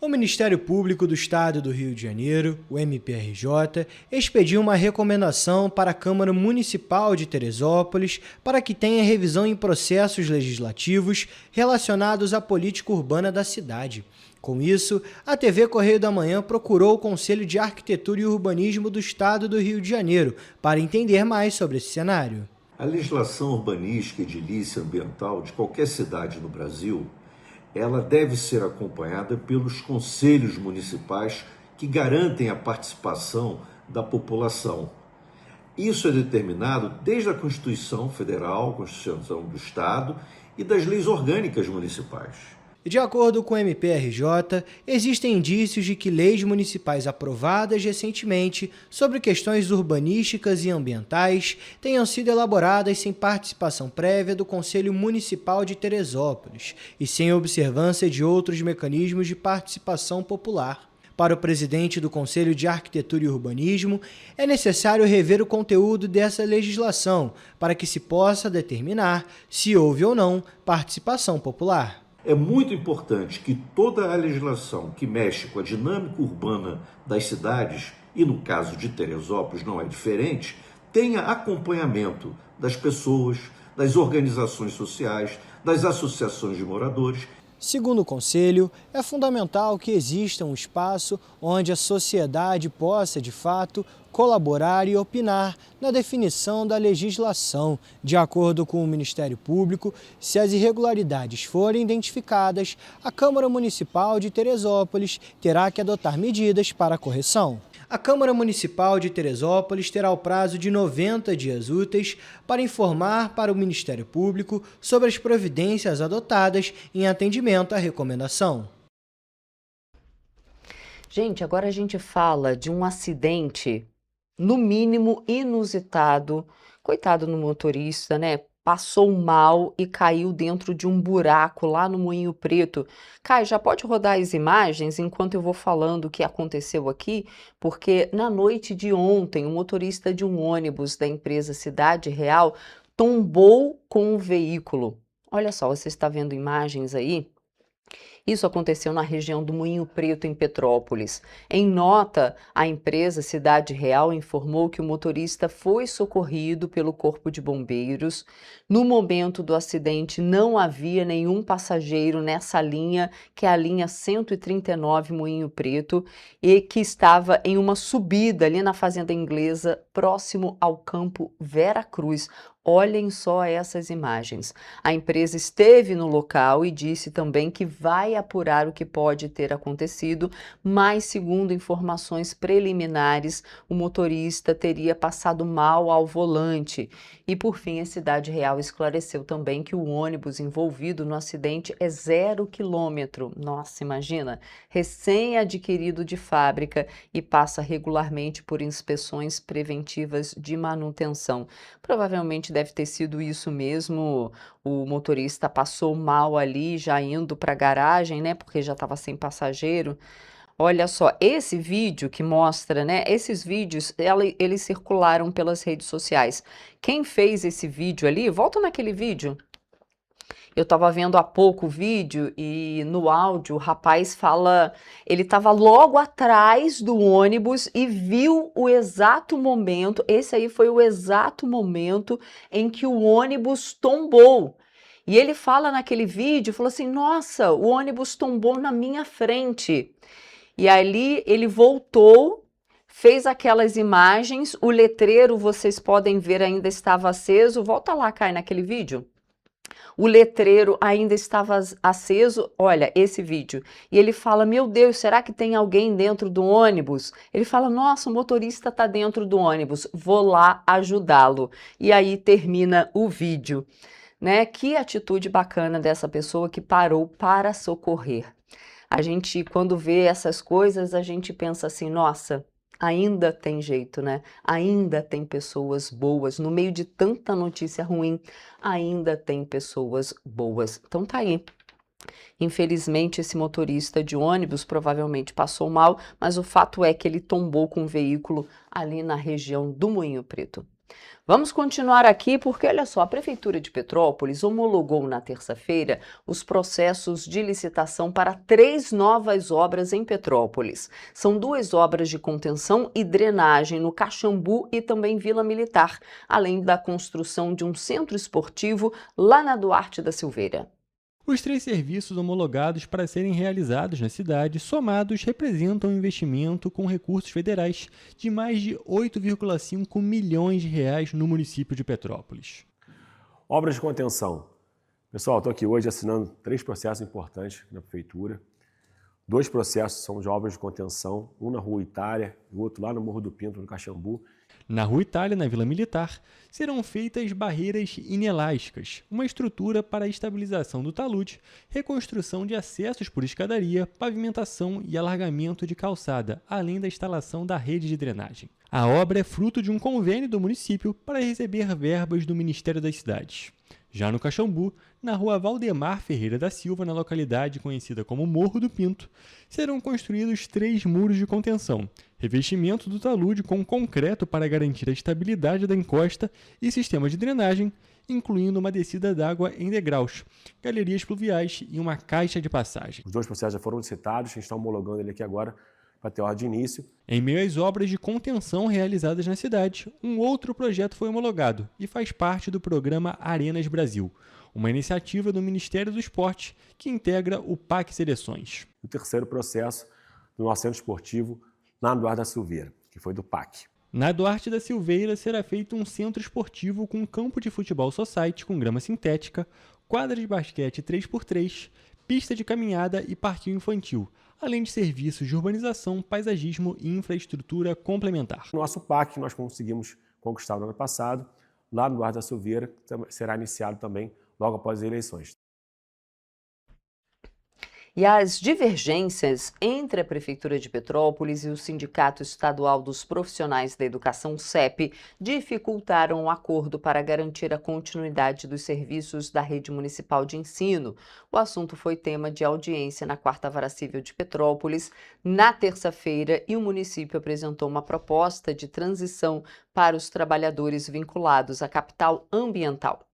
O Ministério Público do Estado do Rio de Janeiro, o MPRJ, expediu uma recomendação para a Câmara Municipal de Teresópolis para que tenha revisão em processos legislativos relacionados à política urbana da cidade. Com isso, a TV Correio da Manhã procurou o Conselho de Arquitetura e Urbanismo do Estado do Rio de Janeiro para entender mais sobre esse cenário. A legislação urbanística e edilícia ambiental de qualquer cidade no Brasil, ela deve ser acompanhada pelos conselhos municipais que garantem a participação da população. Isso é determinado desde a Constituição Federal, Constituição do Estado e das leis orgânicas municipais. De acordo com o MPRJ, existem indícios de que leis municipais aprovadas recentemente sobre questões urbanísticas e ambientais tenham sido elaboradas sem participação prévia do Conselho Municipal de Teresópolis e sem observância de outros mecanismos de participação popular. Para o presidente do Conselho de Arquitetura e Urbanismo, é necessário rever o conteúdo dessa legislação para que se possa determinar se houve ou não participação popular. É muito importante que toda a legislação que mexe com a dinâmica urbana das cidades, e no caso de Teresópolis não é diferente, tenha acompanhamento das pessoas, das organizações sociais, das associações de moradores. Segundo o Conselho, é fundamental que exista um espaço onde a sociedade possa, de fato, colaborar e opinar na definição da legislação. De acordo com o Ministério Público, se as irregularidades forem identificadas, a Câmara Municipal de Teresópolis terá que adotar medidas para a correção. A Câmara Municipal de Teresópolis terá o prazo de 90 dias úteis para informar para o Ministério Público sobre as providências adotadas em atendimento à recomendação. Gente, agora a gente fala de um acidente, no mínimo inusitado. Coitado no motorista, né? Passou mal e caiu dentro de um buraco lá no Moinho Preto. Caio, já pode rodar as imagens enquanto eu vou falando o que aconteceu aqui? Porque na noite de ontem, o motorista de um ônibus da empresa Cidade Real tombou com o veículo. Olha só, você está vendo imagens aí? Isso aconteceu na região do Moinho Preto, em Petrópolis. Em nota, a empresa Cidade Real informou que o motorista foi socorrido pelo Corpo de Bombeiros. No momento do acidente, não havia nenhum passageiro nessa linha, que é a linha 139 Moinho Preto, e que estava em uma subida ali na Fazenda Inglesa, próximo ao Campo Vera Cruz. Olhem só essas imagens. A empresa esteve no local e disse também que vai apurar o que pode ter acontecido, mas, segundo informações preliminares, o motorista teria passado mal ao volante. E, por fim, a Cidade Real esclareceu também que o ônibus envolvido no acidente é 0 quilômetro. Nossa, imagina! Recém-adquirido de fábrica e passa regularmente por inspeções preventivas de manutenção. Provavelmente deve ter sido isso mesmo, o motorista passou mal ali, já indo para a garagem, né, porque já estava sem passageiro. Olha só, esse vídeo que mostra, né, esses vídeos, eles circularam pelas redes sociais. Quem fez esse vídeo ali, volta naquele vídeo. Eu estava vendo há pouco o vídeo e no áudio o rapaz fala, ele estava logo atrás do ônibus e viu o exato momento, esse aí foi o exato momento em que o ônibus tombou. E ele fala naquele vídeo, falou assim, nossa, o ônibus tombou na minha frente. E ali ele voltou, fez aquelas imagens, o letreiro, vocês podem ver, ainda estava aceso. Volta lá, Kai, naquele vídeo. O letreiro ainda estava aceso, olha, esse vídeo. E ele fala, meu Deus, será que tem alguém dentro do ônibus? Ele fala, nossa, o motorista está dentro do ônibus, vou lá ajudá-lo. E aí termina o vídeo, né? Que atitude bacana dessa pessoa que parou para socorrer. A gente, quando vê essas coisas, a gente pensa assim, nossa, ainda tem jeito, né? Ainda tem pessoas boas. No meio de tanta notícia ruim, ainda tem pessoas boas. Então tá aí. Infelizmente, esse motorista de ônibus provavelmente passou mal, mas o fato é que ele tombou com um veículo ali na região do Moinho Preto. Vamos continuar aqui porque, olha só, a Prefeitura de Petrópolis homologou na terça-feira os processos de licitação para 3 novas obras em Petrópolis. São 2 obras de contenção e drenagem no Caxambu e também Vila Militar, além da construção de um centro esportivo lá na Duarte da Silveira. Os 3 serviços homologados para serem realizados na cidade, somados, representam um investimento com recursos federais de mais de 8,5 milhões de reais no município de Petrópolis. Obras de contenção. Pessoal, estou aqui hoje assinando 3 processos importantes na Prefeitura. 2 processos são de obras de contenção, um na Rua Itália e o outro lá no Morro do Pinto, no Caxambu. Na Rua Itália, na Vila Militar, serão feitas barreiras inelásticas, uma estrutura para a estabilização do talude, reconstrução de acessos por escadaria, pavimentação e alargamento de calçada, além da instalação da rede de drenagem. A obra é fruto de um convênio do município para receber verbas do Ministério das Cidades. Já no Caxambu, na Rua Valdemar Ferreira da Silva, na localidade conhecida como Morro do Pinto, serão construídos 3 muros de contenção, revestimento do talude com concreto para garantir a estabilidade da encosta e sistema de drenagem, incluindo uma descida d'água em degraus, galerias pluviais e uma caixa de passagem. Os 2 processos já foram licitados, a gente está homologando ele aqui agora para ter ordem de início. Em meio às obras de contenção realizadas na cidade, um outro projeto foi homologado e faz parte do programa Arenas Brasil, uma iniciativa do Ministério do Esporte que integra o PAC Seleções. O 3º processo do nosso centro esportivo na Duarte da Silveira, que foi do PAC. Na Duarte da Silveira será feito um centro esportivo com campo de futebol society com grama sintética, quadra de basquete 3x3, pista de caminhada e parquinho infantil, além de serviços de urbanização, paisagismo e infraestrutura complementar. Nosso PAC nós conseguimos conquistar no ano passado, lá no Duarte da Silveira, será iniciado também logo após as eleições. E as divergências entre a Prefeitura de Petrópolis e o Sindicato Estadual dos Profissionais da Educação, CEP, dificultaram o acordo para garantir a continuidade dos serviços da rede municipal de ensino. O assunto foi tema de audiência na 4ª Vara Civil de Petrópolis na terça-feira e o município apresentou uma proposta de transição para os trabalhadores vinculados à capital ambiental.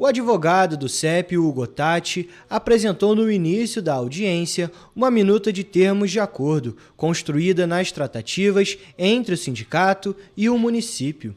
O advogado do CEP, Hugo Tatti, apresentou no início da audiência uma minuta de termos de acordo, construída nas tratativas entre o sindicato e o município.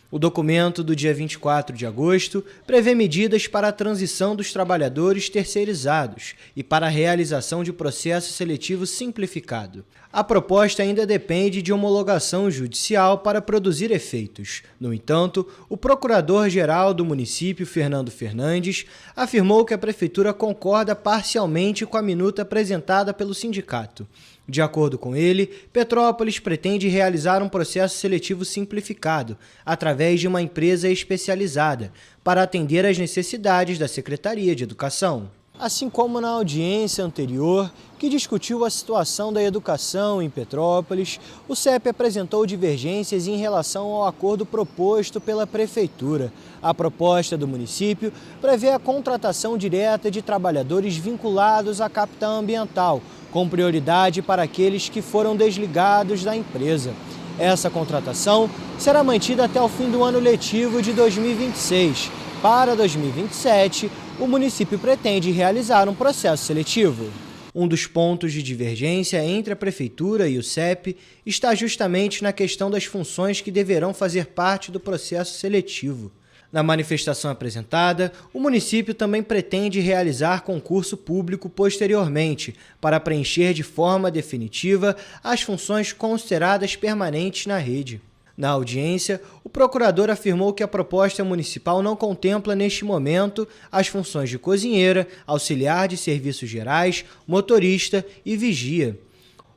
O documento do dia 24 de agosto prevê medidas para a transição dos trabalhadores terceirizados e para a realização de processo seletivo simplificado. A proposta ainda depende de homologação judicial para produzir efeitos. No entanto, o procurador-geral do município, Fernando Fernandes, afirmou que a prefeitura concorda parcialmente com a minuta apresentada pelo sindicato. De acordo com ele, Petrópolis pretende realizar um processo seletivo simplificado, através de uma empresa especializada, para atender às necessidades da Secretaria de Educação. Assim como na audiência anterior, que discutiu a situação da educação em Petrópolis, o CEP apresentou divergências em relação ao acordo proposto pela Prefeitura. A proposta do município prevê a contratação direta de trabalhadores vinculados à capital ambiental, com prioridade para aqueles que foram desligados da empresa. Essa contratação será mantida até o fim do ano letivo de 2026. Para 2027, o município pretende realizar um processo seletivo. Um dos pontos de divergência entre a Prefeitura e o CEP está justamente na questão das funções que deverão fazer parte do processo seletivo. Na manifestação apresentada, o município também pretende realizar concurso público posteriormente para preencher de forma definitiva as funções consideradas permanentes na rede. Na audiência, o procurador afirmou que a proposta municipal não contempla neste momento as funções de cozinheira, auxiliar de serviços gerais, motorista e vigia.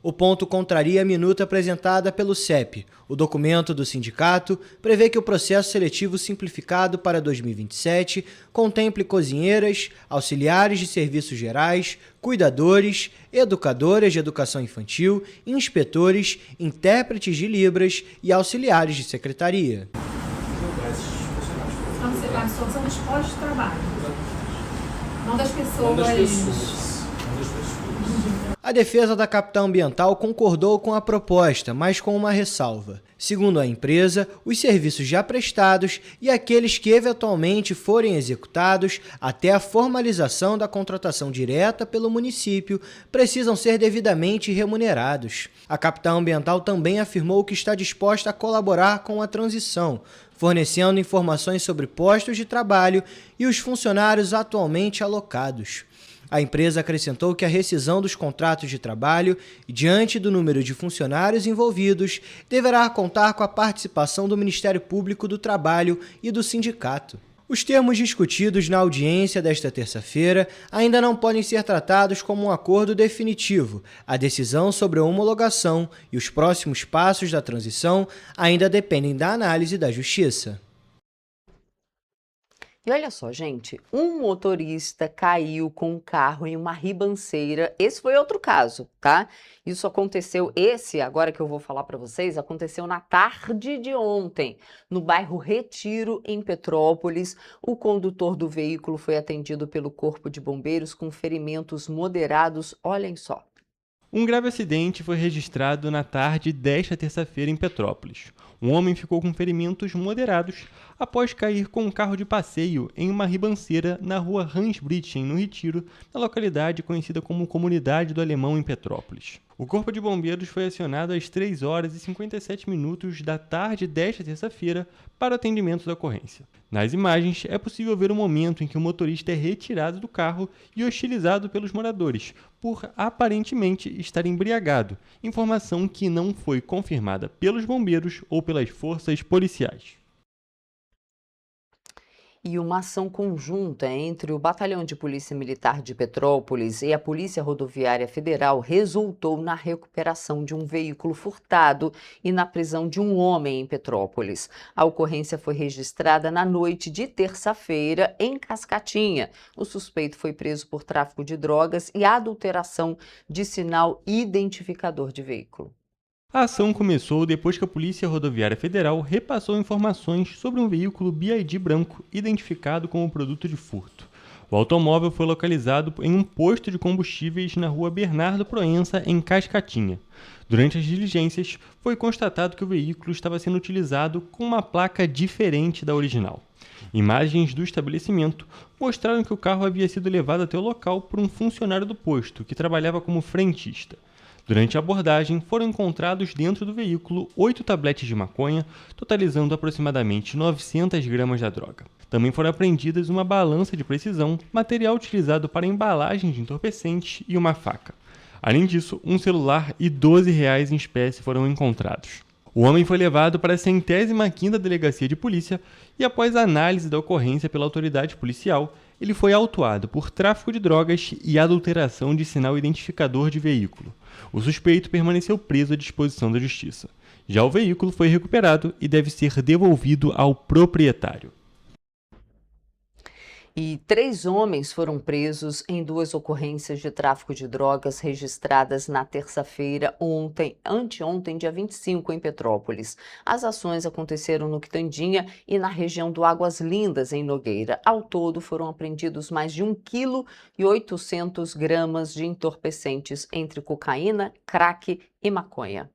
O ponto contraria a minuta apresentada pelo CEP. O documento do sindicato prevê que o processo seletivo simplificado para 2027 contemple cozinheiras, auxiliares de serviços gerais, cuidadores, educadoras de educação infantil, inspetores, intérpretes de Libras e auxiliares de secretaria. São dos postos de trabalho, não das pessoas. A defesa da capital ambiental concordou com a proposta, mas com uma ressalva. Segundo a empresa, os serviços já prestados e aqueles que eventualmente forem executados até a formalização da contratação direta pelo município precisam ser devidamente remunerados. A capital ambiental também afirmou que está disposta a colaborar com a transição, fornecendo informações sobre postos de trabalho e os funcionários atualmente alocados. A empresa acrescentou que a rescisão dos contratos de trabalho, diante do número de funcionários envolvidos, deverá contar com a participação do Ministério Público do Trabalho e do sindicato. Os termos discutidos na audiência desta terça-feira ainda não podem ser tratados como um acordo definitivo. A decisão sobre a homologação e os próximos passos da transição ainda dependem da análise da Justiça. E olha só, gente, um motorista caiu com um carro em uma ribanceira. Esse foi outro caso, tá? Isso aconteceu, agora que eu vou falar para vocês, aconteceu na tarde de ontem, no bairro Retiro, em Petrópolis. O condutor do veículo foi atendido pelo Corpo de Bombeiros com ferimentos moderados, olhem só. Um grave acidente foi registrado na tarde desta terça-feira em Petrópolis. Um homem ficou com ferimentos moderados após cair com um carro de passeio em uma ribanceira na rua Hansbritten, no Retiro, na localidade conhecida como Comunidade do Alemão, em Petrópolis. O Corpo de Bombeiros foi acionado às 3h57 da tarde desta terça-feira para o atendimento da ocorrência. Nas imagens, é possível ver o momento em que o motorista é retirado do carro e hostilizado pelos moradores, por aparentemente estar embriagado, informação que não foi confirmada pelos bombeiros ou pelas forças policiais. E uma ação conjunta entre o Batalhão de Polícia Militar de Petrópolis e a Polícia Rodoviária Federal resultou na recuperação de um veículo furtado e na prisão de um homem em Petrópolis. A ocorrência foi registrada na noite de terça-feira em Cascatinha. O suspeito foi preso por tráfico de drogas e adulteração de sinal identificador de veículo. A ação começou depois que a Polícia Rodoviária Federal repassou informações sobre um veículo BYD branco identificado como produto de furto. O automóvel foi localizado em um posto de combustíveis na rua Bernardo Proença, em Cascatinha. Durante as diligências, foi constatado que o veículo estava sendo utilizado com uma placa diferente da original. Imagens do estabelecimento mostraram que o carro havia sido levado até o local por um funcionário do posto, que trabalhava como frentista. Durante a abordagem, foram encontrados dentro do veículo 8 tabletes de maconha, totalizando aproximadamente 900 gramas da droga. Também foram apreendidas uma balança de precisão, material utilizado para embalagem de entorpecentes e uma faca. Além disso, um celular e R$12 em espécie foram encontrados. O homem foi levado para a 105ª Delegacia de Polícia e, após a análise da ocorrência pela autoridade policial, ele foi autuado por tráfico de drogas e adulteração de sinal identificador de veículo. O suspeito permaneceu preso à disposição da Justiça. Já o veículo foi recuperado e deve ser devolvido ao proprietário. E 3 homens foram presos em 2 ocorrências de tráfico de drogas registradas na terça-feira, anteontem, dia 25, em Petrópolis. As ações aconteceram no Quitandinha e na região do Águas Lindas, em Nogueira. Ao todo, foram apreendidos mais de 1,8 kg de entorpecentes entre cocaína, crack e maconha.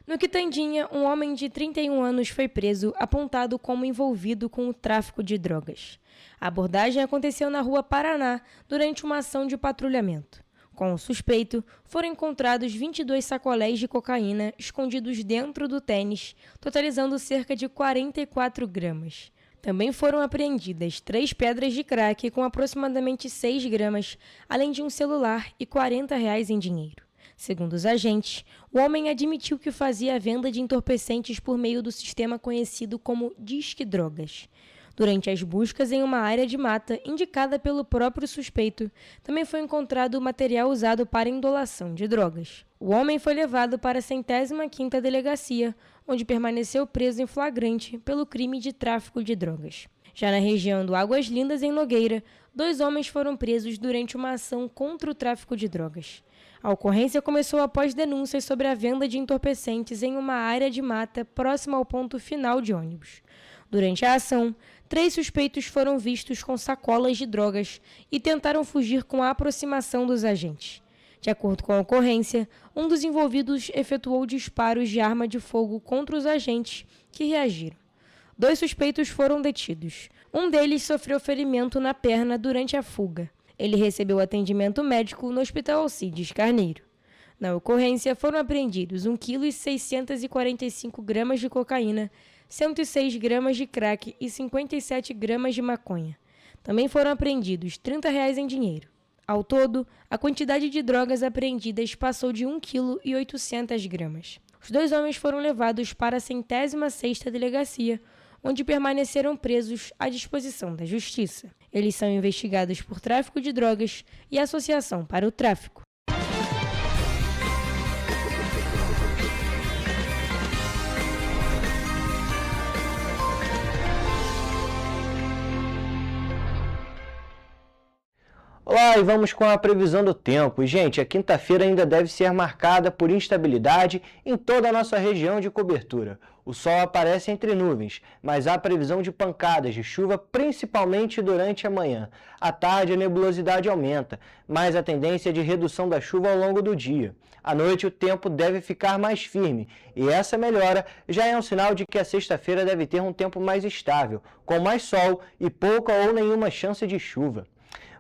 No Quitandinha, um homem de 31 anos foi preso, apontado como envolvido com o tráfico de drogas. A abordagem aconteceu na Rua Paraná, durante uma ação de patrulhamento. Com o suspeito, foram encontrados 22 sacolés de cocaína escondidos dentro do tênis, totalizando cerca de 44 gramas. Também foram apreendidas 3 pedras de crack com aproximadamente 6 gramas, além de um celular e R$40 em dinheiro. Segundo os agentes, o homem admitiu que fazia a venda de entorpecentes por meio do sistema conhecido como Disque Drogas. Durante as buscas em uma área de mata indicada pelo próprio suspeito, também foi encontrado o material usado para indolação de drogas. O homem foi levado para a 105ª Delegacia, onde permaneceu preso em flagrante pelo crime de tráfico de drogas. Já na região do Águas Lindas, em Nogueira, 2 homens foram presos durante uma ação contra o tráfico de drogas. A ocorrência começou após denúncias sobre a venda de entorpecentes em uma área de mata próxima ao ponto final de ônibus. Durante a ação, 3 suspeitos foram vistos com sacolas de drogas e tentaram fugir com a aproximação dos agentes. De acordo com a ocorrência, um dos envolvidos efetuou disparos de arma de fogo contra os agentes, que reagiram. 2 suspeitos foram detidos. Um deles sofreu ferimento na perna durante a fuga. Ele recebeu atendimento médico no Hospital Alcides Carneiro. Na ocorrência, foram apreendidos 1,645 kg de cocaína, 106 gramas de crack e 57 gramas de maconha. Também foram apreendidos R$ 30 em dinheiro. Ao todo, a quantidade de drogas apreendidas passou de 1,8 kg. Os 2 homens foram levados para a 106ª Delegacia, onde permaneceram presos à disposição da Justiça. Eles são investigados por tráfico de drogas e associação para o tráfico. Olá, e vamos com a previsão do tempo. Gente, a quinta-feira ainda deve ser marcada por instabilidade em toda a nossa região de cobertura. O sol aparece entre nuvens, mas há previsão de pancadas de chuva, principalmente durante a manhã. À tarde, a nebulosidade aumenta, mas a tendência é de redução da chuva ao longo do dia. À noite, o tempo deve ficar mais firme, e essa melhora já é um sinal de que a sexta-feira deve ter um tempo mais estável, com mais sol e pouca ou nenhuma chance de chuva.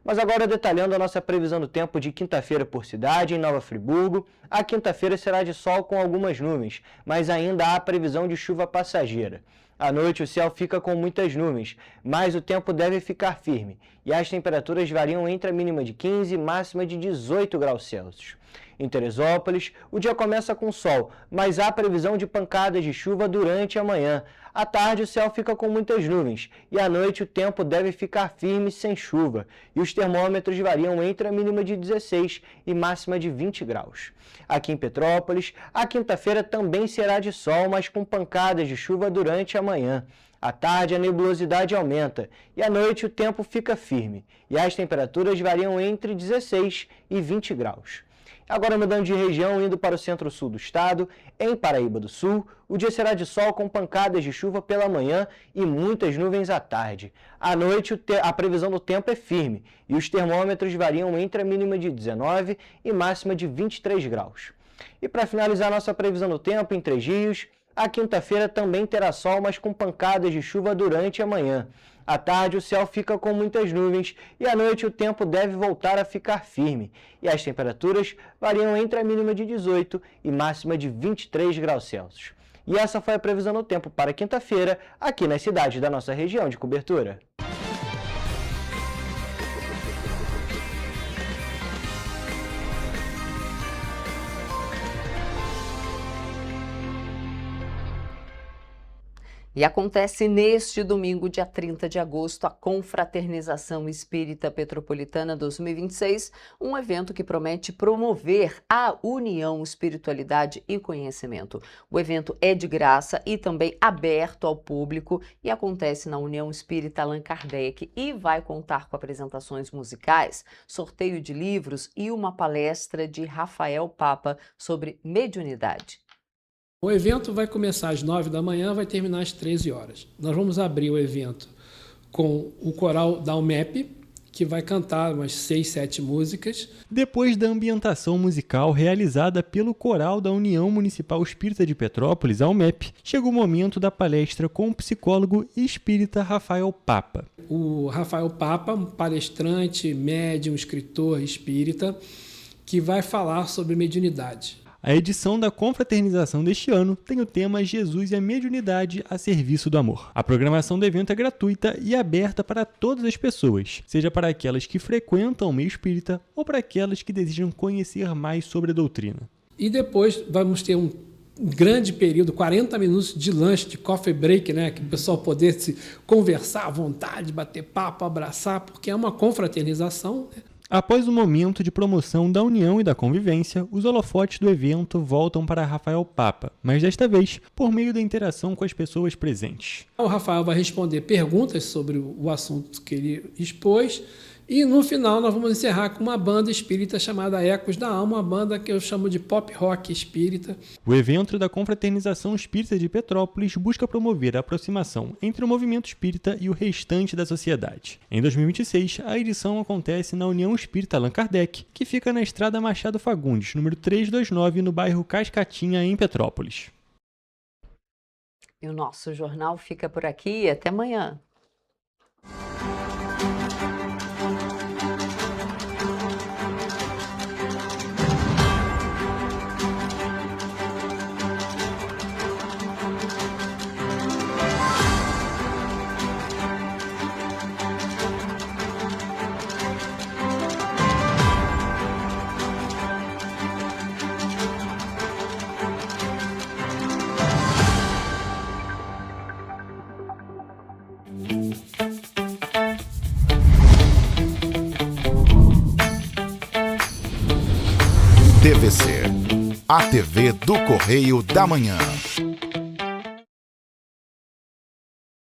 Mas agora detalhando a nossa previsão do tempo de quinta-feira por cidade, em Nova Friburgo, a quinta-feira será de sol com algumas nuvens, mas ainda há previsão de chuva passageira. À noite o céu fica com muitas nuvens, mas o tempo deve ficar firme, e as temperaturas variam entre a mínima de 15 e máxima de 18 graus Celsius. Em Teresópolis, o dia começa com sol, mas há previsão de pancadas de chuva durante a manhã. À tarde, o céu fica com muitas nuvens e à noite o tempo deve ficar firme sem chuva. E os termômetros variam entre a mínima de 16 e máxima de 20 graus. Aqui em Petrópolis, a quinta-feira também será de sol, mas com pancadas de chuva durante a manhã. À tarde, a nebulosidade aumenta e à noite o tempo fica firme. E as temperaturas variam entre 16 e 20 graus. Agora mudando de região, indo para o centro-sul do estado, em Paraíba do Sul, o dia será de sol com pancadas de chuva pela manhã e muitas nuvens à tarde. À noite, a previsão do tempo é firme e os termômetros variam entre a mínima de 19 e máxima de 23 graus. E para finalizar nossa previsão do tempo, em Três Rios, a quinta-feira também terá sol, mas com pancadas de chuva durante a manhã. À tarde, o céu fica com muitas nuvens e à noite o tempo deve voltar a ficar firme. E as temperaturas variam entre a mínima de 18 e máxima de 23 graus Celsius. E essa foi a previsão do tempo para quinta-feira, aqui nas cidades da nossa região de cobertura. E acontece neste domingo, dia 30 de agosto, a Confraternização Espírita Petropolitana 2026, um evento que promete promover a união, espiritualidade e conhecimento. O evento é de graça e também aberto ao público e acontece na União Espírita Allan Kardec e vai contar com apresentações musicais, sorteio de livros e uma palestra de Rafael Papa sobre mediunidade. O evento vai começar às 9 da manhã, vai terminar às 13 horas. Nós vamos abrir o evento com o coral da UMEP, que vai cantar umas 6, 7 músicas. Depois da ambientação musical realizada pelo coral da União Municipal Espírita de Petrópolis, a UMEP, chegou o momento da palestra com o psicólogo espírita Rafael Papa. O Rafael Papa, um palestrante, médium, escritor espírita, que vai falar sobre mediunidade. A edição da confraternização deste ano tem o tema Jesus e a mediunidade a serviço do amor. A programação do evento é gratuita e aberta para todas as pessoas, seja para aquelas que frequentam o meio espírita ou para aquelas que desejam conhecer mais sobre a doutrina. E depois vamos ter um grande período, 40 minutos de lanche, de coffee break, né? Que o pessoal poder se conversar à vontade, bater papo, abraçar, porque é uma confraternização, né? Após o momento de promoção da união e da convivência, os holofotes do evento voltam para Rafael Papa, mas desta vez por meio da interação com as pessoas presentes. O Rafael vai responder perguntas sobre o assunto que ele expôs e no final nós vamos encerrar com uma banda espírita chamada Ecos da Alma, uma banda que eu chamo de pop rock espírita. O evento da Confraternização Espírita de Petrópolis busca promover a aproximação entre o movimento espírita e o restante da sociedade. Em 2026, a edição acontece na União Espírita Allan Kardec, que fica na Estrada Machado Fagundes, número 329, no bairro Cascatinha, em Petrópolis. E o nosso jornal fica por aqui. Até amanhã. TVC, a TV do Correio da Manhã.